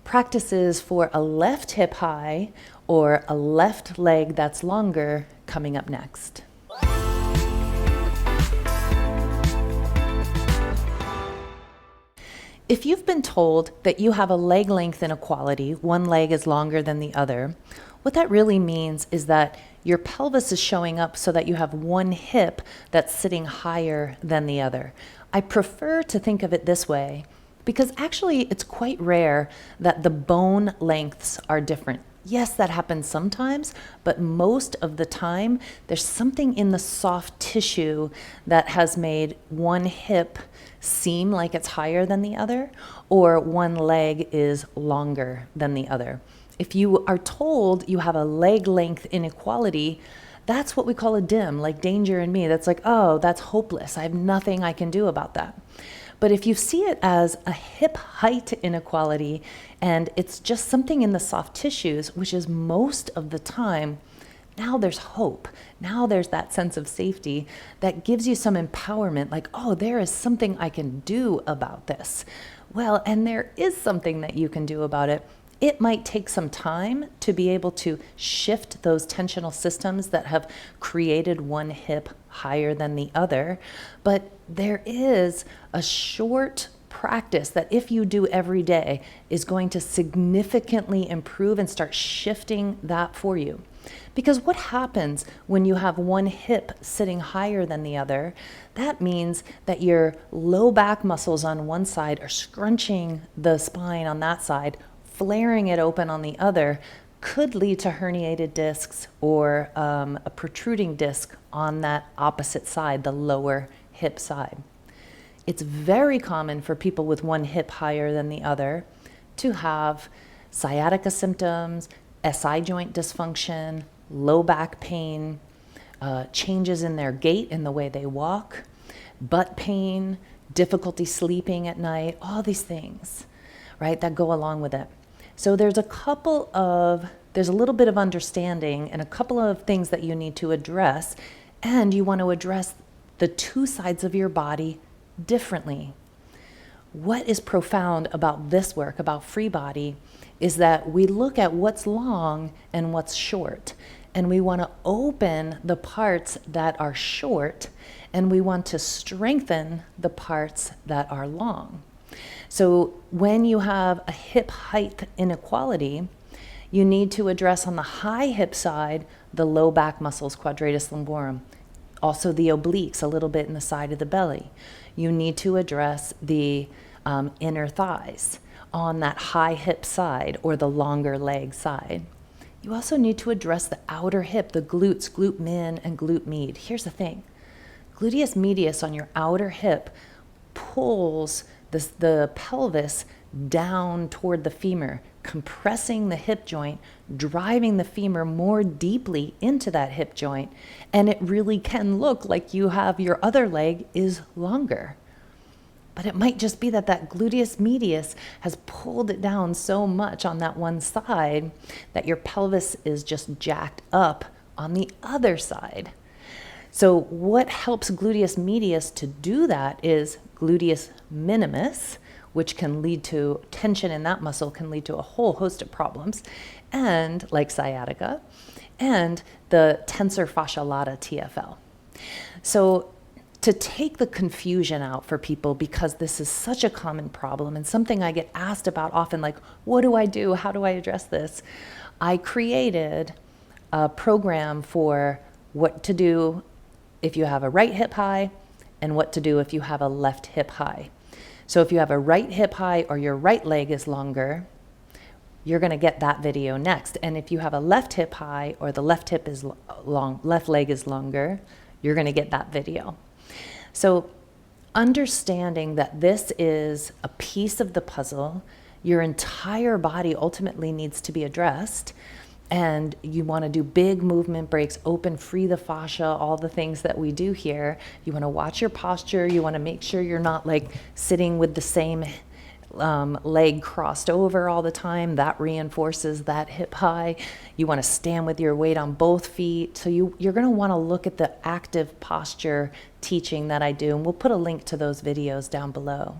practices for a left hip high or a left leg that's longer coming up next. If you've been told that you have a leg length inequality, one leg is longer than the other, what that really means is that your pelvis is showing up so that you have one hip that's sitting higher than the other. I prefer to think of it this way because actually it's quite rare that the bone lengths are different. Yes, that happens sometimes, but most of the time there's something in the soft tissue that has made one hip seem like it's higher than the other, or one leg is longer than the other. If you are told you have a leg length inequality, that's what we call a dim, like danger in me. That's like, oh, that's hopeless. I have nothing I can do about that. But if you see it as a hip height inequality, and it's just something in the soft tissues, which is most of the time, now there's hope. Now there's that sense of safety that gives you some empowerment, like, oh, there is something I can do about this. Well, and there is something that you can do about it. It might take some time to be able to shift those tensional systems that have created one hip higher than the other, but there is a short practice that if you do every day is going to significantly improve and start shifting that for you. Because what happens when you have one hip sitting higher than the other, that means that your low back muscles on one side are scrunching the spine on that side, flaring it open on the other, could lead to herniated discs or a protruding disc on that opposite side, the lower hip side. It's very common for people with one hip higher than the other to have sciatica symptoms, SI joint dysfunction, low back pain, changes in their gait and the way they walk, butt pain, difficulty sleeping at night, all these things, right, that go along with it. So there's a little bit of understanding and a couple of things that you need to address, and you want to address the two sides of your body differently. What is profound about this work, about FreeBody, is that we look at what's long and what's short, and we want to open the parts that are short, and we want to strengthen the parts that are long. So when you have a hip height inequality, you need to address on the high hip side the low back muscles, quadratus lumborum, also the obliques, a little bit in the side of the belly. You need to address the inner thighs on that high hip side or the longer leg side. You also need to address the outer hip, the glutes, glute min and glute med. Here's the thing. Gluteus medius on your outer hip pulls the pelvis down toward the femur, compressing the hip joint, driving the femur more deeply into that hip joint, and it really can look like you have your other leg is longer. But it might just be that gluteus medius has pulled it down so much on that one side that your pelvis is just jacked up on the other side. So what helps gluteus medius to do that is gluteus minimus, which can lead to tension in that muscle, can lead to a whole host of problems, and like sciatica, and the tensor fascia lata TFL. So to take the confusion out for people, because this is such a common problem and something I get asked about often, like, what do I do? How do I address this? I created a program for what to do if you have a right hip high and what to do if you have a left hip high. So if you have a right hip high or your right leg is longer, you're going to get that video next. And if you have a left hip high or the left hip is long, left leg is longer, you're going to get that video. So understanding that this is a piece of the puzzle, your entire body ultimately needs to be addressed, and you want to do big movement breaks, open, free the fascia, all the things that we do here. You want to watch your posture. You want to make sure you're not like sitting with the same leg crossed over all the time. That reinforces that hip high. You want to stand with your weight on both feet. So you're going to want to look at the active posture teaching that I do, and we'll put a link to those videos down below.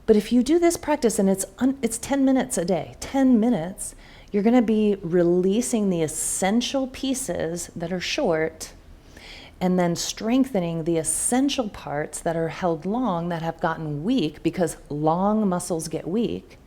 But if you do this practice, and it's 10 minutes a day, 10 minutes, you're going to be releasing the essential pieces that are short and then strengthening the essential parts that are held long, that have gotten weak, because long muscles get weak.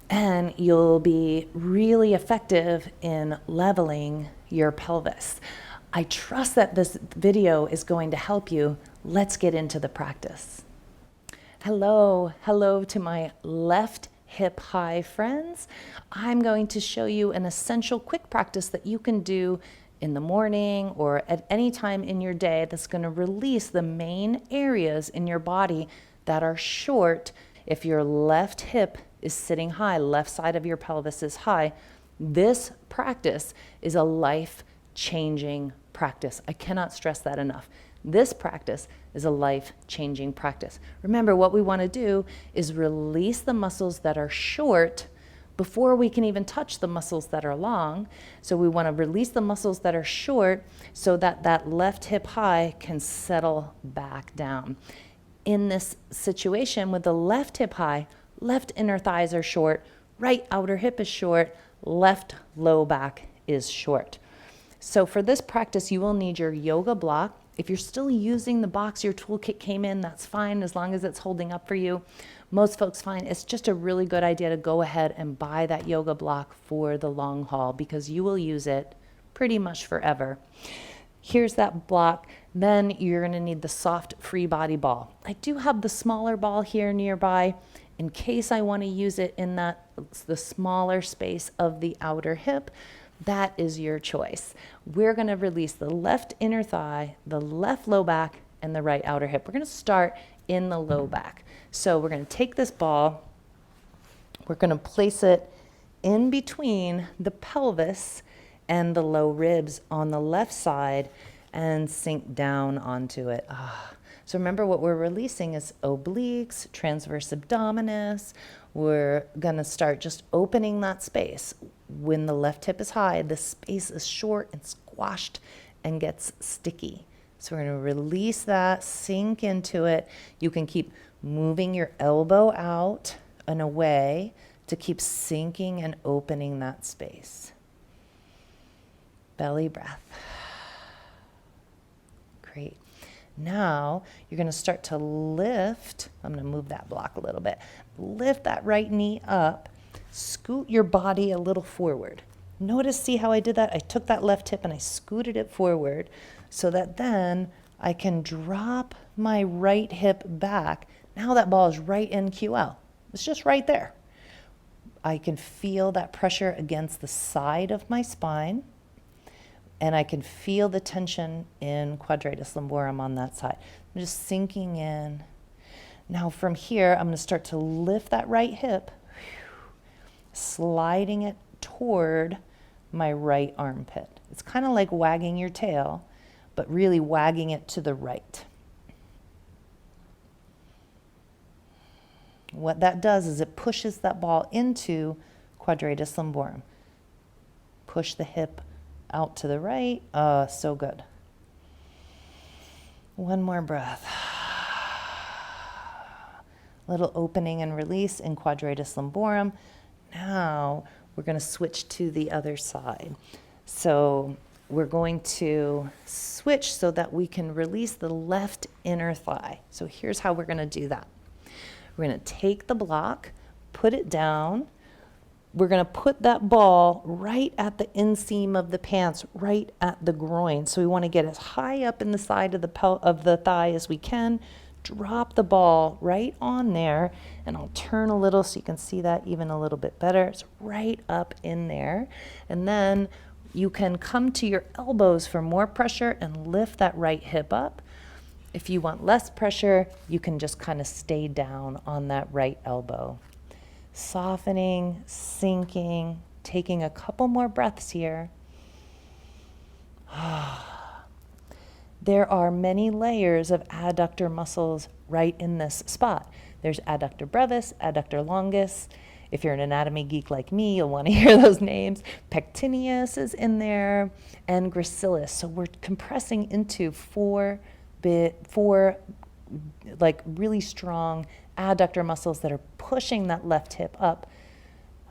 And you'll be really effective in leveling your pelvis. I trust that this video is going to help you. Let's get into the practice. Hello to my left hip high friends. I'm going to show you an essential quick practice that you can do in the morning or at any time in your day that's going to release the main areas in your body that are short. If your left hip is sitting high, left side of your pelvis is high, this practice is a life-changing practice. I cannot stress that enough. This practice is a life-changing practice. Remember, what we want to do is release the muscles that are short before we can even touch the muscles that are long. So we want to release the muscles that are short so that that left hip high can settle back down. In this situation with the left hip high, left inner thighs are short, right outer hip is short, left low back is short. So for this practice, you will need your yoga block. If you're still using the box your toolkit came in, that's fine, as long as it's holding up for you. Most folks find it's just a really good idea to go ahead and buy that yoga block for the long haul, because you will use it pretty much forever. Here's that block. Then you're going to need the soft FreeBody ball. I do have the smaller ball here nearby in case I want to use it in the smaller space of the outer hip. That is your choice. We're going to release the left inner thigh, the left low back, and the right outer hip. We're going to start in the low back. So we're going to take this ball, we're going to place it in between the pelvis and the low ribs on the left side and sink down onto it. So remember, what we're releasing is obliques, transverse abdominis. We're going to start just opening that space. When the left hip is high, the space is short and squashed and gets sticky. So we're going to release that, sink into it. You can keep moving your elbow out and away to keep sinking and opening that space. Belly breath. Great. Now you're going to start to lift. I'm going to move that block a little bit. Lift that right knee up. Scoot your body a little forward. Notice, see how I did that? I took that left hip and I scooted it forward so that then I can drop my right hip back. Now that ball is right in QL. It's just right there. I can feel that pressure against the side of my spine, and I can feel the tension in quadratus lumborum on that side. I'm just sinking in. Now from here, I'm going to start to lift that right hip, sliding it toward my right armpit. It's kind of like wagging your tail, but really wagging it to the right. What that does is it pushes that ball into quadratus lumborum. Push the hip out to the right. So good. One more breath. Little opening and release in quadratus lumborum. Now we're going to switch to the other side. So we're going to switch so that we can release the left inner thigh. So here's how we're going to do that. We're going to take the block, put it down. We're going to put that ball right at the inseam of the pants, right at the groin. So we want to get as high up in the side of the thigh as we can. Drop the ball right on there, and I'll turn a little so you can see that even a little bit better. It's right up in there. And then you can come to your elbows for more pressure and lift that right hip up. If you want less pressure, you can just kind of stay down on that right elbow. Softening, sinking, taking a couple more breaths here. There are many layers of adductor muscles right in this spot. There's adductor brevis, adductor longus. If you're an anatomy geek like me, you'll want to hear those names. Pectineus is in there, and gracilis. So we're compressing into four like really strong adductor muscles that are pushing that left hip up.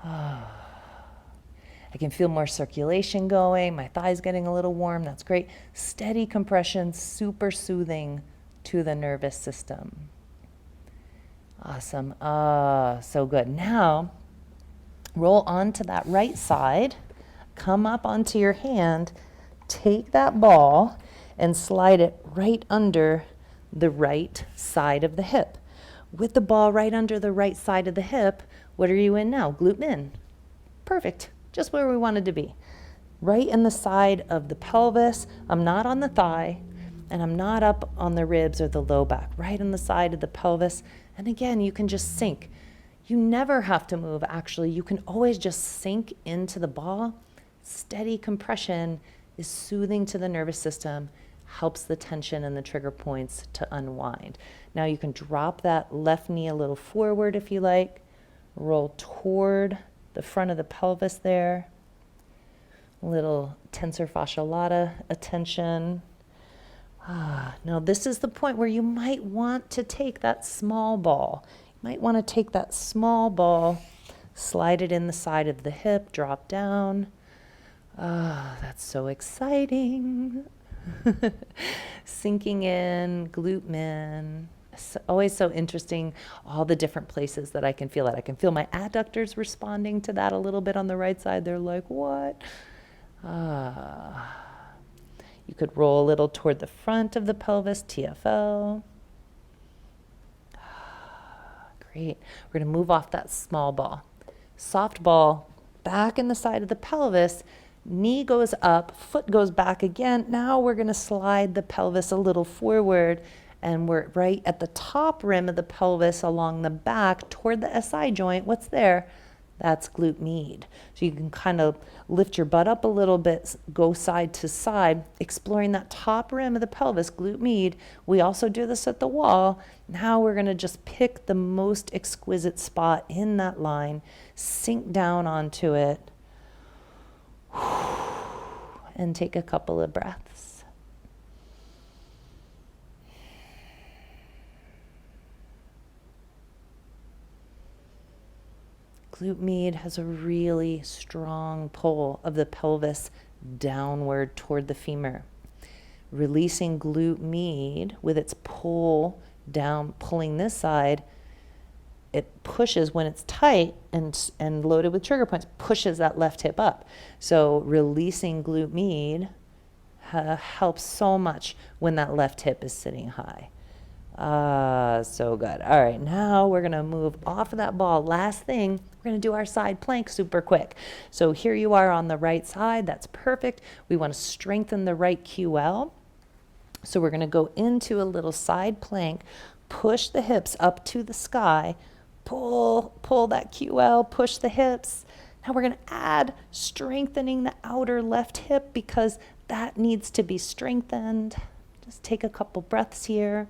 I can feel more circulation going. My thigh's getting a little warm. That's great. Steady compression, super soothing to the nervous system. Awesome. So good. Now, roll onto that right side. Come up onto your hand. Take that ball and slide it right under the right side of the hip. With the ball right under the right side of the hip, what are you in now? Glute min. Perfect. Just where we wanted to be. Right in the side of the pelvis. I'm not on the thigh, and I'm not up on the ribs or the low back. Right in the side of the pelvis. And again, you can just sink. You never have to move, actually. You can always just sink into the ball. Steady compression is soothing to the nervous system, helps the tension and the trigger points to unwind. Now you can drop that left knee a little forward if you like. Roll toward the front of the pelvis there. A little tensor fascia lata attention. Now this is the point where you might want to take that small ball. You might want to take that small ball, slide it in the side of the hip, drop down. That's so exciting. Sinking in, glute min. It's always so interesting, all the different places that I can feel it. I can feel my adductors responding to that a little bit on the right side. They're like, what? You could roll a little toward the front of the pelvis, TFL. Great. We're going to move off that small ball. Soft ball back in the side of the pelvis. Knee goes up, foot goes back again. Now we're going to slide the pelvis a little forward, and we're right at the top rim of the pelvis along the back toward the SI joint. What's there? That's glute med. So you can kind of lift your butt up a little bit, go side to side, exploring that top rim of the pelvis, glute med. We also do this at the wall. Now we're going to just pick the most exquisite spot in that line, sink down onto it, and take a couple of breaths. Glute med has a really strong pull of the pelvis downward toward the femur. Releasing glute med with its pull down, pulling this side, it pushes when it's tight and loaded with trigger points, pushes that left hip up. So releasing glute med helps so much when that left hip is sitting high. So good. All right, now we're going to move off of that ball. Last thing, we're going to do our side plank super quick. So here you are on the right side. That's perfect. We want to strengthen the right QL. So we're going to go into a little side plank, push the hips up to the sky, pull that QL, push the hips. Now we're going to add strengthening the outer left hip because that needs to be strengthened. Just take a couple breaths here.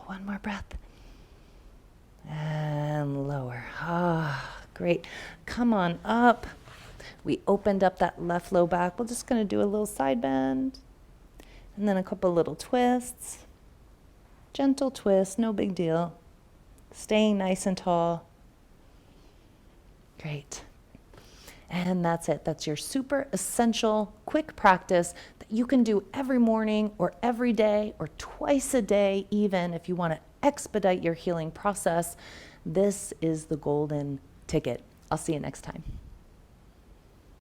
One more breath. And lower. Great. Come on up. We opened up that left low back. We're just going to do a little side bend. And then a couple little twists. Gentle twist, no big deal. Staying nice and tall. Great. And that's it. That's your super essential quick practice that you can do every morning or every day or twice a day even if you want to expedite your healing process. This is the golden ticket. I'll see you next time.